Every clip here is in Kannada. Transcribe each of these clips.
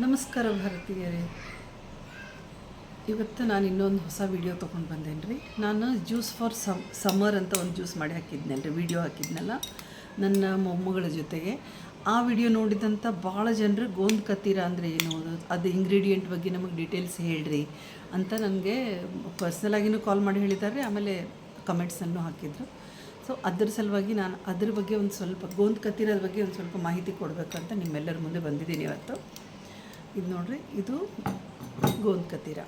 ನಮಸ್ಕಾರ ಭಾರತೀಯರೇ. ಇವತ್ತು ನಾನು ಇನ್ನೊಂದು ಹೊಸ ವಿಡಿಯೋ ತೊಗೊಂಡು ಬಂದೇನೆ ರೀ. ನಾನು ಜ್ಯೂಸ್ ಫಾರ್ ಸಮ್ಮರ್ ಅಂತ ಒಂದು ಜ್ಯೂಸ್ ಮಾಡಿ ಹಾಕಿದ್ನಲ್ಲ ರೀ, ವಿಡಿಯೋ ಹಾಕಿದ್ನಲ್ಲ ನನ್ನ ಮೊಮ್ಮಗಳ ಜೊತೆಗೆ. ಆ ವಿಡಿಯೋ ನೋಡಿದಂಥ ಭಾಳ ಜನರು ಗೋಂದ್ ಕತ್ತೀರ ಅಂದರೆ ಏನು, ಅದು ಇಂಗ್ರೀಡಿಯೆಂಟ್ ಬಗ್ಗೆ ನಮಗೆ ಡೀಟೇಲ್ಸ್ ಹೇಳ್ರಿ ಅಂತ ನನಗೆ ಪರ್ಸ್ನಲಾಗಿಯೂ ಕಾಲ್ ಮಾಡಿ ಹೇಳಿದ್ದಾರೆ, ಆಮೇಲೆ ಕಮೆಂಟ್ಸನ್ನು ಹಾಕಿದರು. ಸೊ ಅದ್ರ ಸಲುವಾಗಿ ನಾನು ಅದ್ರ ಬಗ್ಗೆ ಒಂದು ಸ್ವಲ್ಪ ಗೋಂದ್ ಕತ್ತೀರದ ಬಗ್ಗೆ ಒಂದು ಸ್ವಲ್ಪ ಮಾಹಿತಿ ಕೊಡಬೇಕಂತ ನಿಮ್ಮೆಲ್ಲರ ಮುಂದೆ ಬಂದಿದ್ದೀನಿ ಇವತ್ತು. ಇದು ನೋಡ್ರಿ, ಇದು ಗೋಂದ್ ಕತ್ತೀರ.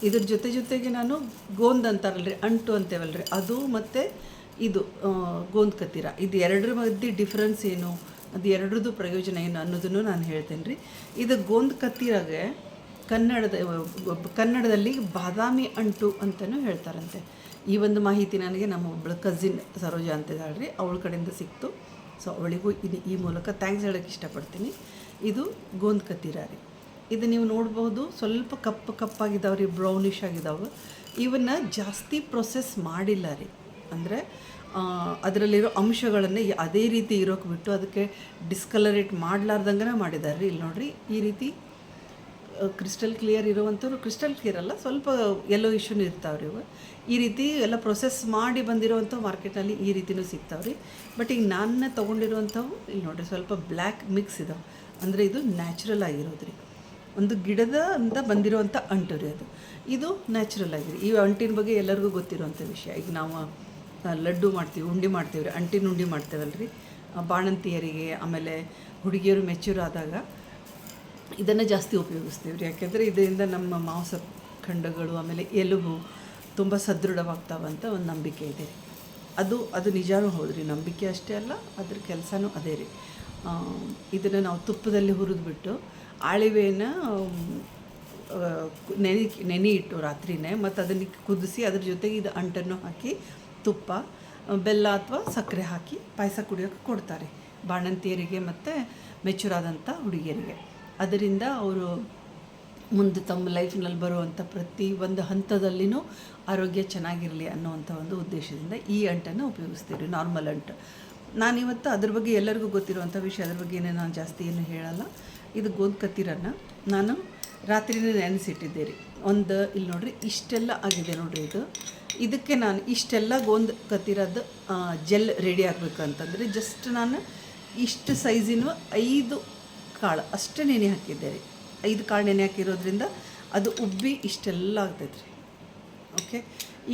ಇದ್ರ ಜೊತೆಗೆ ನಾನು ಗೋಂದ್ ಅಂತಾರಲ್ರಿ, ಅಂಟು ಅಂತೇವಲ್ರಿ, ಅದು ಮತ್ತು ಇದು ಗೋಂದ್ ಕತ್ತೀರ, ಇದು ಎರಡರ ಮಧ್ಯೆ ಡಿಫ್ರೆನ್ಸ್ ಏನು, ಅದು ಎರಡರದ್ದು ಪ್ರಯೋಜನ ಏನು ಅನ್ನೋದನ್ನು ನಾನು ಹೇಳ್ತೇನೆ ರೀ. ಇದು ಗೋಂದ್ ಕತ್ತೀರಾಗೆ ಕನ್ನಡದಲ್ಲಿ ಬಾದಾಮಿ ಅಂಟು ಅಂತಲೂ ಹೇಳ್ತಾರಂತೆ. ಈ ಒಂದು ಮಾಹಿತಿ ನನಗೆ ನಮ್ಮ ಒಬ್ಬಳು ಕಝಿನ್ ಸರೋಜಾ ಅಂತಿದ್ದಾಳೆ ರೀ, ಅವಳ ಕಡೆಯಿಂದ ಸಿಕ್ತು. ಸೊ ಅವಳಿಗೂ ಈ ಮೂಲಕ ಥ್ಯಾಂಕ್ಸ್ ಹೇಳೋಕ್ಕೆ ಇಷ್ಟಪಡ್ತೀನಿ. ಇದು ಗೋಂದ್ ಕತ್ತೀರ ರೀ. ಇದು ನೀವು ನೋಡ್ಬೋದು, ಸ್ವಲ್ಪ ಕಪ್ಪಾಗಿದ್ದಾವೆ ರೀ, ಬ್ರೌನಿಷ್ ಆಗಿದ್ದಾವೆ. ಇವನ್ನ ಜಾಸ್ತಿ ಪ್ರೊಸೆಸ್ ಮಾಡಿಲ್ಲ ರೀ, ಅಂದರೆ ಅದರಲ್ಲಿರೋ ಅಂಶಗಳನ್ನೇ ಅದೇ ರೀತಿ ಇರೋಕೆ ಬಿಟ್ಟು ಅದಕ್ಕೆ ಡಿಸ್ಕಲರೇಟ್ ಮಾಡಲಾರ್ದಂಗೆ ಮಾಡಿದ್ದಾರೆ ರೀ. ಇಲ್ಲಿ ನೋಡಿರಿ, ಈ ರೀತಿ ಕ್ರಿಸ್ಟಲ್ ಕ್ಲಿಯರ್ ಇರುವಂಥವ್ರು, ಕ್ರಿಸ್ಟಲ್ ಕ್ಲಿಯರ್ ಅಲ್ಲ, ಸ್ವಲ್ಪ ಎಲ್ಲೋ ಇಶ್ಯೂನು ಇರ್ತಾವ್ರಿ ಇವು. ಈ ರೀತಿ ಎಲ್ಲ ಪ್ರೊಸೆಸ್ ಮಾಡಿ ಬಂದಿರೋವಂಥ ಮಾರ್ಕೆಟ್ನಲ್ಲಿ ಈ ರೀತಿಯೂ ಸಿಗ್ತಾವೆ ರೀ. ಬಟ್ ಈಗ ನಾನು ತೊಗೊಂಡಿರುವಂಥವು ಇಲ್ಲಿ ನೋಡಿರಿ, ಸ್ವಲ್ಪ ಬ್ಲ್ಯಾಕ್ ಮಿಕ್ಸ್ ಇದಾವೆ, ಅಂದರೆ ಇದು ನ್ಯಾಚುರಲ್ ಆಗಿರೋದು ರೀ, ಒಂದು ಗಿಡದ ಅಂತ ಬಂದಿರೋವಂಥ ಅಂಟು ರೀ ಅದು. ಇದು ನ್ಯಾಚುರಲ್ ಆಗಿದೆ. ಈ ಅಂಟಿನ ಬಗ್ಗೆ ಎಲ್ಲರಿಗೂ ಗೊತ್ತಿರೋವಂಥ ವಿಷಯ. ಈಗ ನಾವು ಲಡ್ಡು ಮಾಡ್ತೀವಿ, ಉಂಡೆ ಮಾಡ್ತೀವಿ ರೀ, ಅಂಟಿನ ಉಂಡೆ ಮಾಡ್ತೇವಲ್ಲ ರೀ, ಬಾಣಂತಿಯರಿಗೆ, ಆಮೇಲೆ ಹುಡುಗಿಯರು ಮೆಚ್ಯೂರ್ ಆದಾಗ ಇದನ್ನು ಜಾಸ್ತಿ ಉಪಯೋಗಿಸ್ತೀವಿ ರೀ. ಯಾಕೆಂದರೆ ಇದರಿಂದ ನಮ್ಮ ಮಾಂಸಖಂಡಗಳು ಆಮೇಲೆ ಎಲುಬು ತುಂಬ ಸದೃಢವಾಗ್ತಾವಂತ ಒಂದು ನಂಬಿಕೆ ಇದೆ. ಅದು ನಿಜಾನೂ ಹೌದು ರೀ, ನಂಬಿಕೆ ಅಷ್ಟೇ ಅಲ್ಲ, ಅದ್ರ ಕೆಲಸನೂ ಅದೇ ರೀ. ಇದನ್ನು ನಾವು ತುಪ್ಪದಲ್ಲಿ ಹುರಿದ್ಬಿಟ್ಟು ಆಳಿವೆಯನ್ನು ನೆನೆ ಇಟ್ಟು ರಾತ್ರಿನೇ, ಮತ್ತು ಅದನ್ನು ಕುದಿಸಿ ಅದ್ರ ಜೊತೆಗೆ ಇದು ಅಂಟನ್ನು ಹಾಕಿ ತುಪ್ಪ, ಬೆಲ್ಲ ಅಥವಾ ಸಕ್ಕರೆ ಹಾಕಿ ಪಾಯಸ ಕುಡಿಯೋಕ್ಕೆ ಕೊಡ್ತಾರೆ ಬಾಣಂತಿಯರಿಗೆ ಮತ್ತು ಮೆಚೂರಾದಂಥ ಹುಡುಗಿಯರಿಗೆ. ಅದರಿಂದ ಅವರು ಮುಂದೆ ತಮ್ಮ ಲೈಫ್ನಲ್ಲಿ ಬರುವಂಥ ಪ್ರತಿ ಒಂದು ಹಂತದಲ್ಲಿನೂ ಆರೋಗ್ಯ ಚೆನ್ನಾಗಿರಲಿ ಅನ್ನೋವಂಥ ಒಂದು ಉದ್ದೇಶದಿಂದ ಈ ಅಂಟನ್ನು ಉಪಯೋಗಿಸ್ತೀವಿ, ನಾರ್ಮಲ್ ಅಂಟು. ನಾನಿವತ್ತು ಅದ್ರ ಬಗ್ಗೆ ಎಲ್ಲರಿಗೂ ಗೊತ್ತಿರುವಂಥ ವಿಷಯ, ಅದ್ರ ಬಗ್ಗೆ ನಾನು ಜಾಸ್ತಿ ಏನು ಹೇಳಲ್ಲ. ಇದು ಗೋಂದ್ ಕತ್ತೀರನ್ನು ನಾನು ರಾತ್ರಿನೇ ನೆನೆಸಿಟ್ಟಿದ್ದೆ ರೀ. ಇಲ್ಲಿ ನೋಡಿರಿ, ಇಷ್ಟೆಲ್ಲ ಆಗಿದೆ ನೋಡಿರಿ. ಇದಕ್ಕೆ ನಾನು ಇಷ್ಟೆಲ್ಲ ಗೋಂದ್ ಕತ್ತೀರದ್ದು ಜೆಲ್ ರೆಡಿ ಆಗಬೇಕಂತಂದರೆ ಜಸ್ಟ್ ನಾನು ಇಷ್ಟು ಸೈಜಿನ 5 ಕಾಳು ಅಷ್ಟೇ ನೆನೆ ಹಾಕಿದ್ದೆ ರೀ. 5 ಕಾಳು ನೆನೆ ಹಾಕಿರೋದ್ರಿಂದ ಅದು ಉಬ್ಬಿ ಇಷ್ಟೆಲ್ಲ ಆಗ್ತೈತೆ ರೀ. ಓಕೆ,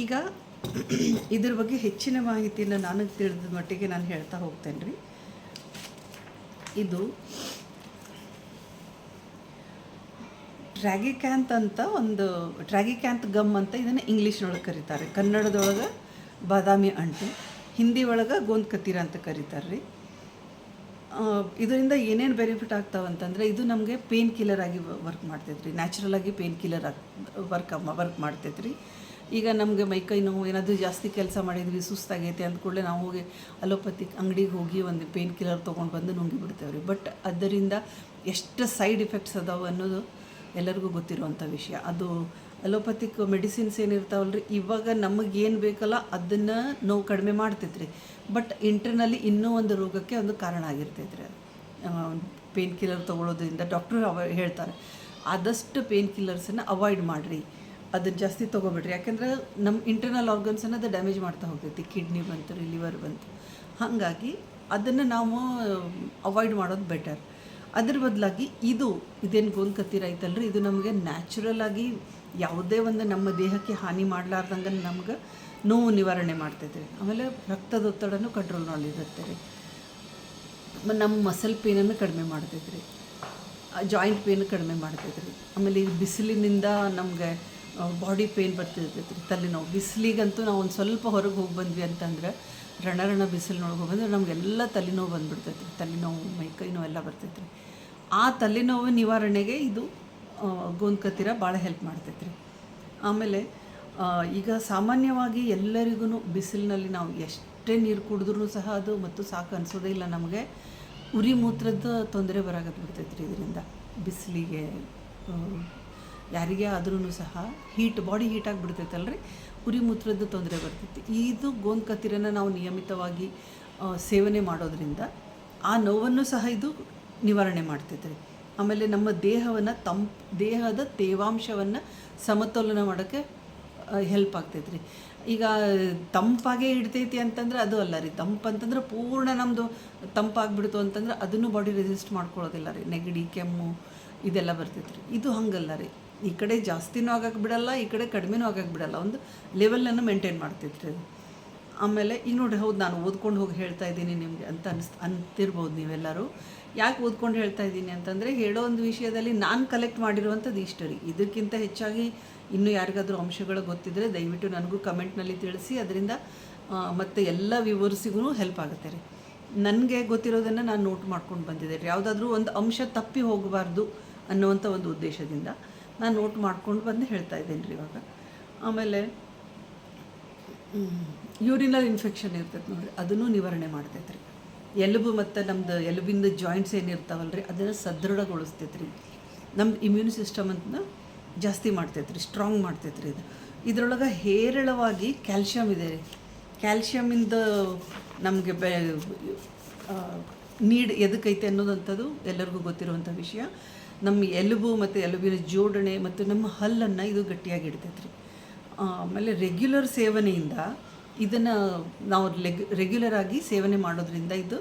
ಈಗ ಇದ್ರ ಬಗ್ಗೆ ಹೆಚ್ಚಿನ ಮಾಹಿತಿಯನ್ನು ನನಗೆ ತಿಳಿದ ಮಟ್ಟಿಗೆ ನಾನು ಹೇಳ್ತಾ ಹೋಗ್ತೇನೆ ರೀ. ಇದು ಟ್ರಾಗಿಕ್ಯಾಂತ್ ಅಂತ ಒಂದು ಟ್ರಾಗಿಕ್ಯಾಂತ್ ಗಮ್ ಅಂತ ಇದನ್ನು ಇಂಗ್ಲೀಷ್ನೊಳಗೆ ಕರೀತಾರೆ, ಕನ್ನಡದೊಳಗೆ ಬಾದಾಮಿ ಅಂಟು, ಹಿಂದಿ ಒಳಗೆ ಗೋಂದ್ ಕತ್ತೀರ ಅಂತ ಕರೀತಾರೆ ರೀ. ಇದರಿಂದ ಏನೇನು ಬೆನಿಫಿಟ್ ಆಗ್ತಾವಂತಂದರೆ, ಇದು ನಮಗೆ ಪೇನ್ ಕಿಲ್ಲರ್ ಆಗಿ ವರ್ಕ್ ಮಾಡ್ತೈತೆ ರೀ, ನ್ಯಾಚುರಲಾಗಿ ಪೇನ್ ಕಿಲ್ಲರ್ ವರ್ಕ್ ಮಾಡ್ತೈತೆ ರೀ. ಈಗ ನಮಗೆ ಮೈಕೈ ನೋವು ಏನಾದರೂ ಜಾಸ್ತಿ ಕೆಲಸ ಮಾಡಿದ್ವಿ, ಸುಸ್ತಾಗೈತೆ ಅಂದ ಕೂಡಲೇ ನಾವು ಹೋಗಿ ಅಲೋಪತಿಕ್ ಅಂಗಡಿಗೆ ಹೋಗಿ ಒಂದು ಪೇನ್ ಕಿಲ್ಲರ್ ತೊಗೊಂಡು ಬಂದು ನುಂಗಿ ಬಿಡ್ತೇವೆ ರೀ. ಬಟ್ ಅದರಿಂದ ಎಷ್ಟು ಸೈಡ್ ಎಫೆಕ್ಟ್ಸ್ ಅದಾವೆ ಅನ್ನೋದು ಎಲ್ಲರಿಗೂ ಗೊತ್ತಿರುವಂಥ ವಿಷಯ. ಅದು ಅಲೋಪತಿಕ್ ಮೆಡಿಸಿನ್ಸ್ ಏನಿರ್ತಾವಲ್ಲ ರೀ, ಇವಾಗ ನಮಗೇನು ಬೇಕಲ್ಲ ಅದನ್ನು ನೋವು ಕಡಿಮೆ ಮಾಡ್ತೈತೆ ರೀ, ಬಟ್ ಇಂಟರ್ನಲ್ಲಿ ಇನ್ನೂ ಒಂದು ರೋಗಕ್ಕೆ ಒಂದು ಕಾರಣ ಆಗಿರ್ತೈತೆ ರೀ. ಪೇನ್ ಕಿಲ್ಲರ್ ತೊಗೊಳೋದ್ರಿಂದ ಡಾಕ್ಟ್ರು ಹೇಳ್ತಾರೆ, ಆದಷ್ಟು ಪೇನ್ ಕಿಲ್ಲರ್ಸನ್ನು ಅವಾಯ್ಡ್ ಮಾಡಿರಿ, ಅದನ್ನು ಜಾಸ್ತಿ ತೊಗೊಬೇಡ್ರಿ. ಯಾಕೆಂದರೆ ನಮ್ಮ ಇಂಟರ್ನಲ್ ಆರ್ಗನ್ಸನ್ನು ಅದು ಡ್ಯಾಮೇಜ್ ಮಾಡ್ತಾ ಹೋಗ್ತೈತಿ, ಕಿಡ್ನಿ ಬಂತು ರೀ, ಲಿವರ್ ಬಂತು. ಹಾಗಾಗಿ ಅದನ್ನು ನಾವು ಅವಾಯ್ಡ್ ಮಾಡೋದು ಬೆಟರ್. ಅದ್ರ ಬದಲಾಗಿ ಇದೇನು ಗೋಂದ್ ಕತ್ತೀರ ಐತಲ್ರಿ, ಇದು ನಮಗೆ ನ್ಯಾಚುರಲ್ ಆಗಿ ಯಾವುದೇ ಒಂದು ನಮ್ಮ ದೇಹಕ್ಕೆ ಹಾನಿ ಮಾಡಲಾರ್ದಂಗೆ ನಮ್ಗೆ ನೋವು ನಿವಾರಣೆ ಮಾಡ್ತೈತೆ ರೀ. ಆಮೇಲೆ ರಕ್ತದೊತ್ತಡನೂ ಕಂಟ್ರೋಲ್ನಲ್ಲಿರುತ್ತೆ ರೀ. ನಮ್ಮ ಮಸಲ್ ಪೇನನ್ನು ಕಡಿಮೆ ಮಾಡ್ತೈತೆ ರೀ, ಜಾಯಿಂಟ್ ಪೇನ್ ಕಡಿಮೆ ಮಾಡ್ತೈತೆ ರೀ. ಆಮೇಲೆ ಈ ಬಿಸಿಲಿನಿಂದ ನಮಗೆ ಬಾಡಿ ಪೇನ್ ಬರ್ತಿರ್ತೈತೆ ರೀ, ತಲೆನೋವು. ಬಿಸಿಲಿಗಂತೂ ನಾವು ಒಂದು ಸ್ವಲ್ಪ ಹೊರಗೆ ಹೋಗಿ ಬಂದ್ವಿ ಅಂತಂದ್ರೆ, ರಣ ಬಿಸಿಲಿನೊಳಗೆ ಹೋಗಿ ಬಂದರೆ ನಮಗೆಲ್ಲ ತಲೆನೋವು ಬಂದುಬಿಡ್ತೈತೆ ರೀ, ತಲೆನೋವು, ಮೈಕೈ ನೋವು ಎಲ್ಲ ಬರ್ತೈತೆ ರೀ. ಆ ತಲೆನೋವು ನಿವಾರಣೆಗೆ ಇದು ಗೋಂದ್ ಕತ್ತೀರ ಭಾಳ ಹೆಲ್ಪ್ ಮಾಡ್ತೈತೆ ರೀ. ಆಮೇಲೆ ಈಗ ಸಾಮಾನ್ಯವಾಗಿ ಎಲ್ಲರಿಗೂ ಬಿಸಿಲಿನಲ್ಲಿ ನಾವು ಎಷ್ಟೇ ನೀರು ಕುಡಿದ್ರೂ ಸಹ ಅದು ಮತ್ತು ಸಾಕು ಅನಿಸೋದೇ ಇಲ್ಲ ನಮಗೆ. ಉರಿ ಮೂತ್ರದ ತೊಂದರೆ ಬರಾಕತ್ಬಿಡ್ತೈತೆ ರೀ ಇದರಿಂದ. ಬಿಸಿಲಿಗೆ ಯಾರಿಗೇ ಆದ್ರೂ ಸಹ ಬಾಡಿ ಹೀಟಾಗಿ ಬಿಡ್ತೈತಲ್ಲ ರೀ, ಉರಿ ಮೂತ್ರದ ತೊಂದರೆ ಬರ್ತೈತಿ. ಇದು ಗೋಂದ್ ಕತ್ತೀರನ್ನು ನಾವು ನಿಯಮಿತವಾಗಿ ಸೇವನೆ ಮಾಡೋದ್ರಿಂದ ಆ ನೋವನ್ನು ಸಹ ಇದು ನಿವಾರಣೆ ಮಾಡ್ತೈತೆ ರೀ. ಆಮೇಲೆ ನಮ್ಮ ದೇಹದ ತೇವಾಂಶವನ್ನು ಸಮತೋಲನ ಮಾಡೋಕ್ಕೆ ಹೆಲ್ಪ್ ಆಗ್ತೈತೆ ರೀ. ಈಗ ತಂಪಾಗೇ ಇಡ್ತೈತಿ ಅಂತಂದ್ರೆ ಅದು ಅಲ್ಲ ರೀ. ತಂಪಂತಂದ್ರೆ ಪೂರ್ಣ ನಮ್ಮದು ತಂಪಾಗ್ಬಿಡ್ತು ಅಂತಂದ್ರೆ ಅದನ್ನು ಬಾಡಿ ರೆಸಿಸ್ಟ್ ಮಾಡ್ಕೊಳ್ಳೋದಿಲ್ಲ ರೀ. ನೆಗಡಿ, ಕೆಮ್ಮು ಇದೆಲ್ಲ ಬರ್ತೈತೆ ರೀ. ಇದು ಹಂಗಲ್ಲ ರೀ. ಈ ಕಡೆ ಜಾಸ್ತಿನೂ ಆಗಕ್ಕೆ ಬಿಡಲ್ಲ, ಈ ಕಡೆ ಕಡಿಮೆನೂ ಆಗಕ್ಕೆ ಬಿಡಲ್ಲ. ಒಂದು ಲೆವೆಲನ್ನು ಮೇಂಟೈನ್ ಮಾಡ್ತೈತೆ ರೀ ಅದು. ಆಮೇಲೆ ಈಗ ನೋಡಿರಿ, ಹೌದು ನಾನು ಓದ್ಕೊಂಡು ಹೋಗಿ ಹೇಳ್ತಾ ಇದ್ದೀನಿ ನಿಮಗೆ ಅಂತ ಅಂತಿರ್ಬೋದು ನೀವೆಲ್ಲರೂ. ಯಾಕೆ ಓದ್ಕೊಂಡು ಹೇಳ್ತಾ ಇದ್ದೀನಿ ಅಂತಂದರೆ, ಹೇಳೋ ಒಂದು ವಿಷಯದಲ್ಲಿ ನಾನು ಕಲೆಕ್ಟ್ ಮಾಡಿರುವಂಥದ್ದು ಇಷ್ಟ ರೀ. ಇದಕ್ಕಿಂತ ಹೆಚ್ಚಾಗಿ ಇನ್ನೂ ಯಾರಿಗಾದರೂ ಅಂಶಗಳು ಗೊತ್ತಿದ್ದರೆ ದಯವಿಟ್ಟು ನನಗೂ ಕಮೆಂಟ್ನಲ್ಲಿ ತಿಳಿಸಿ. ಅದರಿಂದ ಮತ್ತು ಎಲ್ಲ ವ್ಯೂವರ್ಸಿಗೂ ಹೆಲ್ಪ್ ಆಗುತ್ತೆ ರೀ. ನನಗೆ ಗೊತ್ತಿರೋದನ್ನು ನಾನು ನೋಟ್ ಮಾಡ್ಕೊಂಡು ಬಂದಿದ್ದೆ ರೀ. ಯಾವುದಾದ್ರೂ ಒಂದು ಅಂಶ ತಪ್ಪಿ ಹೋಗಬಾರ್ದು ಅನ್ನುವಂಥ ಒಂದು ಉದ್ದೇಶದಿಂದ ನಾನು ನೋಟ್ ಮಾಡ್ಕೊಂಡು ಬಂದು ಹೇಳ್ತಾ ಇದ್ದೇನೆ ರೀ ಇವಾಗ. ಆಮೇಲೆ ಯೂರಿನಲ್ ಇನ್ಫೆಕ್ಷನ್ ಇರ್ತೈತೆ ನೋಡಿರಿ, ಅದನ್ನು ನಿವಾರಣೆ ಮಾಡ್ತೈತೆ ರೀ. ಎಲುಬು ಮತ್ತು ನಮ್ಮದು ಎಲುಬಿಂದ ಜಾಯಿಂಟ್ಸ್ ಏನಿರ್ತಾವಲ್ಲ ರೀ, ಅದನ್ನು ಸದೃಢಗೊಳಿಸ್ತೈತೆ ರೀ. ನಮ್ಮ ಇಮ್ಯೂನ್ ಸಿಸ್ಟಮನ್ನು ಜಾಸ್ತಿ ಮಾಡ್ತೈತೆ ರೀ, ಸ್ಟ್ರಾಂಗ್ ಮಾಡ್ತೈತೆ ರೀ ಇದು. ಇದರೊಳಗೆ ಹೇರಳವಾಗಿ ಕ್ಯಾಲ್ಶಿಯಮ್ ಇದೆ ರೀ. ಕ್ಯಾಲ್ಶಿಯಮಿಂದ ನಮಗೆ ನೀಡ್ ಎದಕ್ಕೈತೆ ಅನ್ನೋದಂಥದ್ದು ಎಲ್ಲರಿಗೂ ಗೊತ್ತಿರುವಂಥ ವಿಷಯ. ನಮ್ಮ ಎಲುಬು ಮತ್ತು ಎಲುಬಿನ ಜೋಡಣೆ ಮತ್ತು ನಮ್ಮ ಹಲ್ಲನ್ನು ಇದು ಗಟ್ಟಿಯಾಗಿ ಇಡ್ತೈತೆ ರೀ. ಆಮೇಲೆ ರೆಗ್ಯುಲರ್ ಸೇವನೆಯಿಂದ ಇದನ್ನು ನಾವು ರೆಗ್ಯುಲರಾಗಿ ಸೇವನೆ ಮಾಡೋದ್ರಿಂದ ಇದು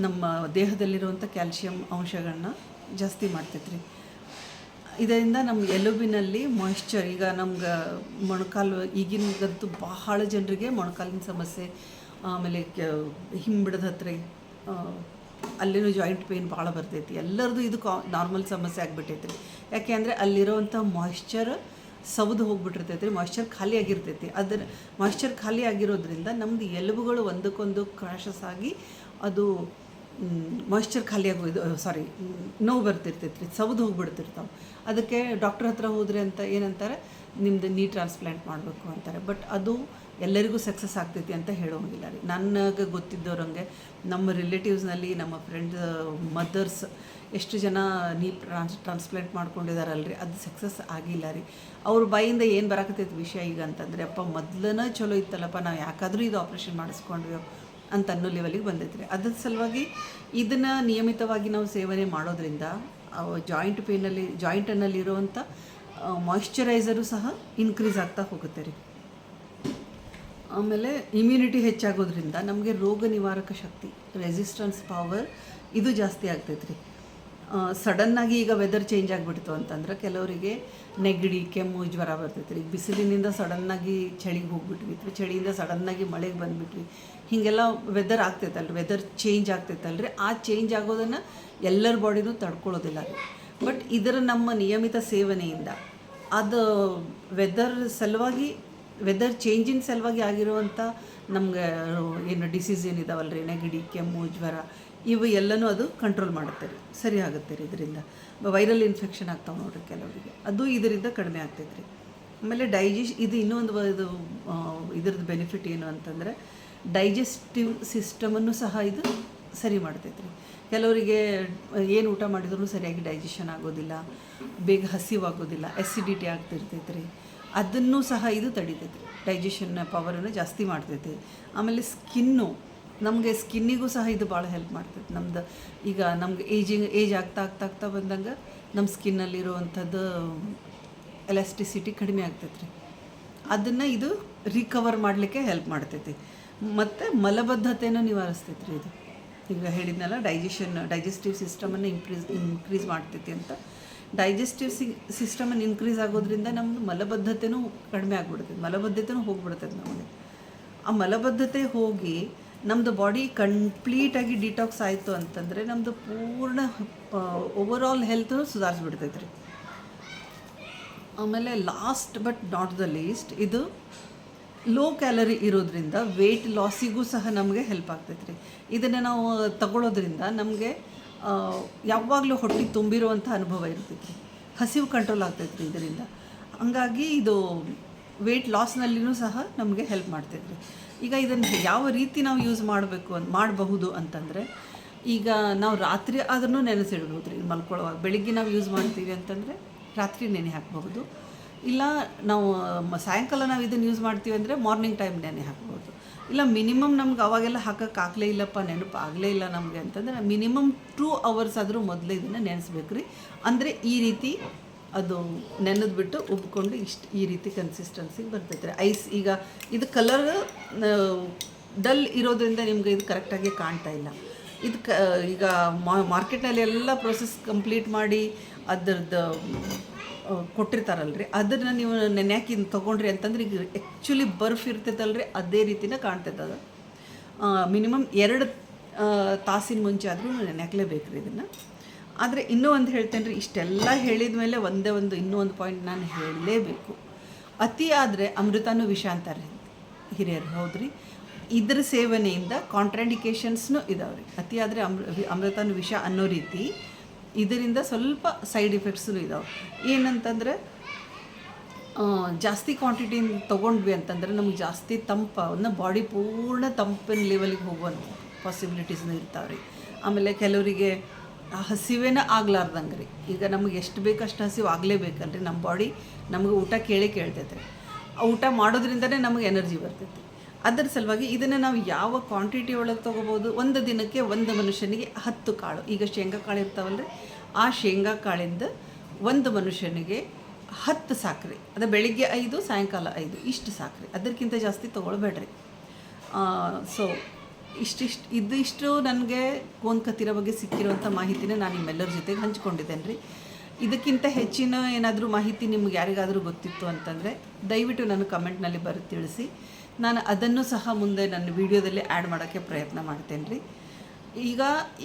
ನಮ್ಮ ದೇಹದಲ್ಲಿರುವಂಥ ಕ್ಯಾಲ್ಶಿಯಂ ಅಂಶಗಳನ್ನ ಜಾಸ್ತಿ ಮಾಡ್ತೈತೆ ರೀ. ಇದರಿಂದ ನಮ್ಮ ಎಲುಬಿನಲ್ಲಿ ಮಾಯ್ಶ್ಚರ್, ಈಗ ನಮ್ಗೆ ಮೊಣಕಾಲು ಈಗಿನಗಂತೂ ಬಹಳ ಜನರಿಗೆ ಮೊಣಕಾಲಿನ ಸಮಸ್ಯೆ, ಆಮೇಲೆ ಹಿಂಬಿಡದ ಹತ್ರ ಅಲ್ಲಿನೂ ಜಾಯಿಂಟ್ ಪೇಯ್ನ್ ಭಾಳ ಬರ್ತೈತಿ. ಎಲ್ಲರದು ಇದು ನಾರ್ಮಲ್ ಸಮಸ್ಯೆ ಆಗಿಬಿಟ್ಟೈತೆ ರೀ. ಯಾಕೆ ಅಂದರೆ ಅಲ್ಲಿರೋವಂಥ ಮಾಯ್ಶ್ಚರ್ ಸೌದು ಹೋಗ್ಬಿಟ್ಟಿರ್ತೈತೆ ರೀ. ಮಾಯ್ಶ್ಚರ್ ಖಾಲಿ ಆಗಿರ್ತೈತಿ. ಅದರ ಮಾಯ್ಶ್ಚರ್ ಖಾಲಿ ಆಗಿರೋದ್ರಿಂದ ನಮ್ಮದು ಎಲುಬುಗಳು ಒಂದಕ್ಕೊಂದು ಕ್ರಾಶಸ್ ಆಗಿ ಅದು ಮಾಯ್ಶ್ಚರ್ ಖಾಲಿಯಾಗಿ ನೋವು ಬರ್ತಿರ್ತೈತೆ ರೀ, ಸೌದು ಹೋಗ್ಬಿಡ್ತಿರ್ತಾವೆ. ಅದಕ್ಕೆ ಡಾಕ್ಟ್ರ್ ಹತ್ರ ಹೋದರೆ ಅಂತ ಏನಂತಾರೆ, ನಿಮ್ಮದು ನೀ ಟ್ರಾನ್ಸ್ಪ್ಲಾಂಟ್ ಮಾಡಬೇಕು ಅಂತಾರೆ. ಬಟ್ ಅದು ಎಲ್ಲರಿಗೂ ಸಕ್ಸಸ್ ಆಗ್ತೈತಿ ಅಂತ ಹೇಳೋಂಗಿಲ್ಲ ರೀ. ನನಗೆ ಗೊತ್ತಿದ್ದವ್ರಂಗೆ ನಮ್ಮ ರಿಲೇಟಿವ್ಸ್ನಲ್ಲಿ ನಮ್ಮ ಫ್ರೆಂಡ್ಸ್ ಮದರ್ಸ್ ಎಷ್ಟು ಜನ ನೀ ಟ್ರಾನ್ಸ್ಪ್ಲಾಂಟ್ ಮಾಡ್ಕೊಂಡಿದ್ದಾರಲ್ರಿ, ಅದು ಸಕ್ಸಸ್ ಆಗಿಲ್ಲ ರೀ. ಅವ್ರ ಬಾಯಿಂದ ಏನು ಬರಾಕತ್ತೈತೆ ವಿಷಯ ಈಗ ಅಂತಂದರೆ, ಅಪ್ಪ ಮೊದಲನೇ ಚಲೋ ಇತ್ತಲ್ಲಪ್ಪ, ನಾವು ಯಾಕಾದರೂ ಇದು ಆಪ್ರೇಷನ್ ಮಾಡಿಸ್ಕೊಂಡ್ವಿ ಅಂತ ಅನ್ನೋ ಲೆವೆಲಿಗೆ ಬಂದೈತೆ ರೀ. ಅದ್ರ ಸಲುವಾಗಿ ಇದನ್ನು ನಿಯಮಿತವಾಗಿ ನಾವು ಸೇವನೆ ಮಾಡೋದ್ರಿಂದ ಜಾಯಿಂಟನ್ನಲ್ಲಿರುವಂಥ ಮಾಯ್ಶ್ಚರೈಸರು ಸಹ ಇನ್ಕ್ರೀಸ್ ಆಗ್ತಾ ಹೋಗುತ್ತೆ ರೀ. ಆಮೇಲೆ ಇಮ್ಯುನಿಟಿ ಹೆಚ್ಚಾಗೋದ್ರಿಂದ ನಮಗೆ ರೋಗ ನಿವಾರಕ ಶಕ್ತಿ, ರೆಸಿಸ್ಟೆನ್ಸ್ ಪವರ್ ಇದು ಜಾಸ್ತಿ ಆಗ್ತೈತೆ ರೀ. ಸಡನ್ನಾಗಿ ಈಗ ವೆದರ್ ಚೇಂಜ್ ಆಗಿಬಿಡ್ತು ಅಂತಂದ್ರೆ ಕೆಲವರಿಗೆ ನೆಗಡಿ, ಕೆಮ್ಮು, ಜ್ವರ ಬರ್ತೈತೆ ರೀ. ಬಿಸಿಲಿನಿಂದ ಸಡನ್ನಾಗಿ ಚಳಿಗೆ ಹೋಗ್ಬಿಟ್ವಿ, ಚಳಿಯಿಂದ ಸಡನ್ನಾಗಿ ಮಳೆಗೆ ಬಂದುಬಿಟ್ವಿ, ಹೀಗೆಲ್ಲ ವೆದರ್ ಆಗ್ತೈತಲ್ರಿ, ವೆದರ್ ಚೇಂಜ್ ಆಗ್ತೈತಲ್ರಿ. ಆ ಚೇಂಜ್ ಆಗೋದನ್ನು ಎಲ್ಲರ ಬಾಡಿನೂ ತಡ್ಕೊಳ್ಳೋದಿಲ್ಲ ರೀ. ಬಟ್ ಇದರ ನಮ್ಮ ನಿಯಮಿತ ಸೇವನೆಯಿಂದ ಅದು ವೆದರ್ ಚೇಂಜಿನ ಸಲುವಾಗಿ ಆಗಿರುವಂಥ ನಮ್ಗೆ ಏನು ಡಿಸೀಸ್ ಏನಿದಾವಲ್ಲ ರೀ, ನೆಗಡಿ, ಕೆಮ್ಮು, ಜ್ವರ, ಇವು ಎಲ್ಲನೂ ಅದು ಕಂಟ್ರೋಲ್ ಮಾಡುತ್ತೆ ರೀ, ಸರಿ ಆಗುತ್ತೆ ರೀ. ಇದರಿಂದ ವೈರಲ್ ಇನ್ಫೆಕ್ಷನ್ ಆಗ್ತಾವೆ ನೋಡಿರಿ ಕೆಲವರಿಗೆ, ಅದು ಇದರಿಂದ ಕಡಿಮೆ ಆಗ್ತೈತೆ ರೀ. ಆಮೇಲೆ ಇದು ಇನ್ನೊಂದು ಇದ್ರದ್ದು ಬೆನಿಫಿಟ್ ಏನು ಅಂತಂದರೆ, ಡೈಜೆಸ್ಟಿವ್ ಸಿಸ್ಟಮನ್ನು ಸಹ ಇದು ಸರಿ ಮಾಡ್ತೈತೆ ರೀ. ಕೆಲವರಿಗೆ ಏನು ಊಟ ಮಾಡಿದ್ರೂ ಸರಿಯಾಗಿ ಡೈಜೆಷನ್ ಆಗೋದಿಲ್ಲ, ಬೇಗ ಹಸಿವಾಗೋದಿಲ್ಲ, ಎಸಿಡಿಟಿ ಆಗ್ತಿರ್ತೈತೆ ರೀ. ಅದನ್ನು ಸಹ ಇದು ತಡಿತೈತೆ ರೀ, ಡೈಜೆಷನ್ ಪವರನ್ನು ಜಾಸ್ತಿ ಮಾಡ್ತೈತೆ. ಆಮೇಲೆ ಸ್ಕಿನ್ನಿಗೂ ಸಹ ಇದು ಭಾಳ ಹೆಲ್ಪ್ ಮಾಡ್ತೈತೆ. ಈಗ ನಮ್ಗೆ ಏಜ್ ಆಗ್ತಾ ಬಂದಂಗೆ ನಮ್ಮ ಸ್ಕಿನ್ನಲ್ಲಿರುವಂಥದ್ದು ಎಲಾಸ್ಟಿಸಿಟಿ ಕಡಿಮೆ ಆಗ್ತೈತೆ ರೀ. ಅದನ್ನು ಇದು ರಿಕವರ್ ಮಾಡಲಿಕ್ಕೆ ಹೆಲ್ಪ್ ಮಾಡ್ತೈತಿ. ಮತ್ತು ಮಲಬದ್ಧತೆಯನ್ನು ನಿವಾರಿಸ್ತೈತೆ ರೀ ಇದು. ಈಗ ಹೇಳಿದ್ನಲ್ಲ, ಡೈಜೆಸ್ಟಿವ್ ಸಿಸ್ಟಮನ್ನು ಇನ್ಕ್ರೀಸ್ ಮಾಡ್ತೈತಿ ಅಂತ. ಡೈಜೆಸ್ಟಿವ್ ಸಿಸ್ಟಮನ್ನು ಇನ್ಕ್ರೀಸ್ ಆಗೋದ್ರಿಂದ ನಮ್ಮದು ಮಲಬದ್ಧತೆನೂ ಕಡಿಮೆ ಆಗಿಬಿಡ್ತೈತೆ, ಮಲಬದ್ಧತೆನೂ ಹೋಗಿಬಿಡ್ತೈತೆ ನಮಗೆ. ಆ ಮಲಬದ್ಧತೆ ಹೋಗಿ ನಮ್ಮದು ಬಾಡಿ ಕಂಪ್ಲೀಟಾಗಿ ಡಿಟಾಕ್ಸ್ ಆಯಿತು ಅಂತಂದರೆ ನಮ್ಮದು ಪೂರ್ಣ ಓವರಾಲ್ ಹೆಲ್ತ್ ಸುಧಾರಿಸ್ಬಿಡ್ತೈತೆ ರೀ. ಆಮೇಲೆ last but not the least, ಇದು ಲೋ ಕ್ಯಾಲರಿ ಇರೋದ್ರಿಂದ ವೆಯ್ಟ್ ಲಾಸಿಗೂ ಸಹ ನಮಗೆ ಹೆಲ್ಪ್ ಆಗ್ತೈತೆ ರೀ. ಇದನ್ನು ನಾವು ತಗೊಳ್ಳೋದ್ರಿಂದ ನಮಗೆ ಯಾವಾಗಲೂ ಹೊಟ್ಟೆ ತುಂಬಿರುವಂಥ ಅನುಭವ ಇರ್ತೈತೆ ರೀ, ಹಸಿವು ಕಂಟ್ರೋಲ್ ಆಗ್ತೈತೆ ರೀ ಇದರಿಂದ. ಹಂಗಾಗಿ ಇದು ವೆಯ್ಟ್ ಲಾಸ್ನಲ್ಲಿನೂ ಸಹ ನಮಗೆ ಹೆಲ್ಪ್ ಮಾಡ್ತೈತೆ ರೀ. ಈಗ ಇದನ್ನು ಯಾವ ರೀತಿ ನಾವು ಯೂಸ್ ಮಾಡಬಹುದು ಅಂತಂದರೆ, ಈಗ ನಾವು ರಾತ್ರಿ ಆದ್ರೂ ನೆನೆಸಿಡ್ಬೋದು ರೀ ಮಲ್ಕೊಳ್ಳೋವಾಗ. ಬೆಳಿಗ್ಗೆ ನಾವು ಯೂಸ್ ಮಾಡ್ತೀವಿ ಅಂತಂದರೆ ರಾತ್ರಿ ನೆನೆ ಹಾಕಬಹುದು, ಇಲ್ಲ ನಾವು ಸಾಯಂಕಾಲ ನಾವು ಇದನ್ನು ಯೂಸ್ ಮಾಡ್ತೀವಿ ಅಂದರೆ ಮಾರ್ನಿಂಗ್ ಟೈಮ್ ನೆನೆ ಹಾಕ್ಬೋದು. ಇಲ್ಲ ಮಿನಿಮಮ್ ನಮ್ಗೆ ಅವಾಗೆಲ್ಲ ಹಾಕೋಕ್ಕಾಗಲೇ ಇಲ್ಲಪ್ಪ, ನೆನಪು ಆಗಲೇ ಇಲ್ಲ ನಮಗೆ ಅಂತಂದರೆ ಮಿನಿಮಮ್ 2 ಅವರ್ಸ್ ಆದರೂ ಮೊದಲೇ ಇದನ್ನು ನೆನೆಸ್ಬೇಕು ರೀ. ಅಂದರೆ ಈ ರೀತಿ ಅದು ನೆನೆದ್ಬಿಟ್ಟು ಉಬ್ಕೊಂಡು ಈ ರೀತಿ ಕನ್ಸಿಸ್ಟೆನ್ಸಿಗೆ ಬರ್ತೈತೆ ರೀ. ಐಸ್ ಈಗ ಇದು ಕಲರ್ ಡಲ್ ಇರೋದ್ರಿಂದ ನಿಮ್ಗೆ ಇದು ಕರೆಕ್ಟಾಗಿ ಕಾಣ್ತಾ ಇಲ್ಲ. ಇದು ಈಗ ಮಾರ್ಕೆಟ್ನಲ್ಲಿ ಎಲ್ಲ ಪ್ರೊಸೆಸ್ ಕಂಪ್ಲೀಟ್ ಮಾಡಿ ಅದರದ್ದು ಕೊಟ್ಟಿರ್ತಾರಲ್ರಿ, ಅದನ್ನು ನೀವು ನೆನೆಯಾಕಿ ತೊಗೊಂಡ್ರಿ ಅಂತಂದ್ರೆ ಈಗ ಆ್ಯಕ್ಚುಲಿ ಬರ್ಫ್ ಇರ್ತೈತಲ್ರಿ ಅದೇ ರೀತಿನೇ ಕಾಣ್ತೈತೆ ಅದು. ಮಿನಿಮಮ್ 2 ತಾಸಿನ ಮುಂಚೆ ಆದರೂ ನೆನೆಯಾಕಲೇಬೇಕು ರೀ ಇದನ್ನು. ಆದರೆ ಇನ್ನೂ ಒಂದು ಹೇಳ್ತೇನೆ ರೀ, ಇಷ್ಟೆಲ್ಲ ಹೇಳಿದ ಮೇಲೆ ಇನ್ನೂ ಒಂದು ಪಾಯಿಂಟ್ ನಾನು ಹೇಳಲೇಬೇಕು. ಅತಿ ಆದರೆ ಅಮೃತನೂ ವಿಷ ಅಂತಾರೆ ಹಿರಿಯರು, ಹೌದ್ರಿ. ಇದರ ಸೇವನೆಯಿಂದ ಕಾಂಟ್ರಾಂಡಿಕೇಶನ್ಸ್ನೂ ಇದಾವೆ ರೀ. ಅತಿ ಆದರೆ ಅಮೃತನೂ ವಿಷ ಅನ್ನೋ ರೀತಿ ಇದರಿಂದ ಸ್ವಲ್ಪ ಸೈಡ್ ಎಫೆಕ್ಟ್ಸೂ ಇದಾವೆ. ಏನಂತಂದರೆ ಜಾಸ್ತಿ ಕ್ವಾಂಟಿಟಿಯಿಂದ ತೊಗೊಂಡ್ವಿ ಅಂತಂದರೆ ನಮಗೆ ಜಾಸ್ತಿ ತಂಪನ್ನು ಬಾಡಿ ಪೂರ್ಣ ತಂಪಿನ ಲೆವೆಲಿಗೆ ಹೋಗುವಂಥ ಪಾಸಿಬಿಲಿಟೀಸ್ನೂ ಇರ್ತಾವೆ ರೀ. ಆಮೇಲೆ ಕೆಲವರಿಗೆ ಹಸಿವೇನ ಆಗ್ಲಾರ್ದಂಗೆ ರೀ. ಈಗ ನಮಗೆ ಎಷ್ಟು ಬೇಕಷ್ಟು ಹಸಿವು ಆಗಲೇಬೇಕಲ್ರಿ, ನಮ್ಮ ಬಾಡಿ ನಮಗೆ ಊಟ ಕೇಳ್ತೈತೆ ರೀ. ಆ ಊಟ ಮಾಡೋದ್ರಿಂದನೇ ನಮಗೆ ಎನರ್ಜಿ ಬರ್ತೈತಿ. ಅದರ ಸಲುವಾಗಿ ಇದನ್ನು ನಾವು ಯಾವ ಕ್ವಾಂಟಿಟಿ ಒಳಗೆ ತೊಗೋಬೋದು, ಒಂದು ದಿನಕ್ಕೆ ಒಂದು ಮನುಷ್ಯನಿಗೆ 10 ಕಾಳು, ಈಗ ಶೇಂಗಾ ಕಾಳು ಇರ್ತಾವಲ್ರಿ, ಆ ಶೇಂಗಾ ಕಾಳಿಂದ ಒಂದು ಮನುಷ್ಯನಿಗೆ 10 ಸಾಕ್ರಿ. ಅದು ಬೆಳಿಗ್ಗೆ 5 ಸಾಯಂಕಾಲ 5 ಇಷ್ಟು ಸಾಕ್ರಿ, ಅದಕ್ಕಿಂತ ಜಾಸ್ತಿ ತೊಗೊಳ್ಬೇಡ್ರಿ. ಸೊ ಇಷ್ಟು ನನಗೆ ಗೋಂದ್ಕತಿರ ಬಗ್ಗೆ ಸಿಕ್ಕಿರುವಂಥ ಮಾಹಿತಿನ ನಾನು ನಿಮ್ಮೆಲ್ಲರ ಜೊತೆಗೆ ಹಂಚ್ಕೊಂಡಿದ್ದೇನೆ ರೀ. ಇದಕ್ಕಿಂತ ಹೆಚ್ಚಿನ ಏನಾದರೂ ಮಾಹಿತಿ ನಿಮ್ಗೆ ಯಾರಿಗಾದರೂ ಗೊತ್ತಿತ್ತು ಅಂತಂದರೆ ದಯವಿಟ್ಟು ನಾನು ಕಮೆಂಟ್ನಲ್ಲಿ ತಿಳಿಸಿ. ನಾನು ಅದನ್ನು ಸಹ ಮುಂದೆ ನನ್ನ ವಿಡಿಯೋದಲ್ಲಿ ಆ್ಯಡ್ ಮಾಡೋಕ್ಕೆ ಪ್ರಯತ್ನ ಮಾಡ್ತೇನೆ ರೀ. ಈಗ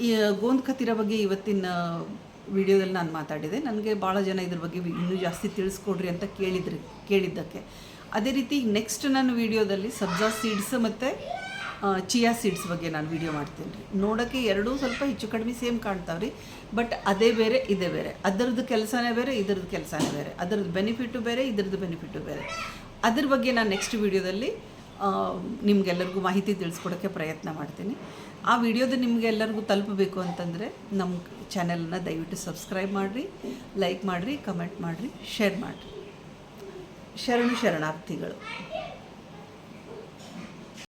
ಈ ಗೋಂದ್ಕತಿರ ಬಗ್ಗೆ ಇವತ್ತಿನ ವಿಡಿಯೋದಲ್ಲಿ ನಾನು ಮಾತಾಡಿದೆ. ನನಗೆ ಭಾಳ ಜನ ಇದ್ರ ಬಗ್ಗೆ ಇನ್ನೂ ಜಾಸ್ತಿ ತಿಳಿಸ್ಕೊಡ್ರಿ ಅಂತ ಕೇಳಿದ್ದಕ್ಕೆ. ಅದೇ ರೀತಿ ನೆಕ್ಸ್ಟ್ ನನ್ನ ವಿಡಿಯೋದಲ್ಲಿ ಸಬ್ಜಾ ಸೀಡ್ಸ್ ಮತ್ತು ಚಿಯಾ ಸೀಡ್ಸ್ ಬಗ್ಗೆ ನಾನು ವಿಡಿಯೋ ಮಾಡ್ತೀನಿ ರೀ. ನೋಡೋಕ್ಕೆ ಎರಡೂ ಸ್ವಲ್ಪ ಹೆಚ್ಚು ಕಡಿಮೆ ಸೇಮ್ ಕಾಣ್ತಾವೆ ರೀ, ಬಟ್ ಅದೇ ಬೇರೆ ಇದೇ ಬೇರೆ. ಅದರದ್ದು ಕೆಲಸನೇ ಬೇರೆ, ಇದರದ್ದು ಕೆಲಸನೇ ಬೇರೆ. ಅದರದ್ದು ಬೆನಿಫಿಟ್ಟು ಬೇರೆ, ಇದರದ್ದು ಬೆನಿಫಿಟ್ಟು ಬೇರೆ. ಅದ್ರ ಬಗ್ಗೆ ನಾನು ನೆಕ್ಸ್ಟ್ ವಿಡಿಯೋದಲ್ಲಿ ನಿಮಗೆಲ್ಲರಿಗೂ ಮಾಹಿತಿ ತಿಳಿಸ್ಕೊಡೋಕ್ಕೆ ಪ್ರಯತ್ನ ಮಾಡ್ತೀನಿ. ಆ ವಿಡಿಯೋದು ನಿಮಗೆಲ್ಲರಿಗೂ ತಲುಪಬೇಕು ಅಂತಂದರೆ ನಮ್ಮ ಚಾನೆಲನ್ನು ದಯವಿಟ್ಟು ಸಬ್ಸ್ಕ್ರೈಬ್ ಮಾಡಿರಿ, ಲೈಕ್ ಮಾಡಿರಿ, ಕಮೆಂಟ್ ಮಾಡಿರಿ, ಶೇರ್ ಮಾಡಿರಿ. ಶರಣಾರ್ಥಿಗಳು.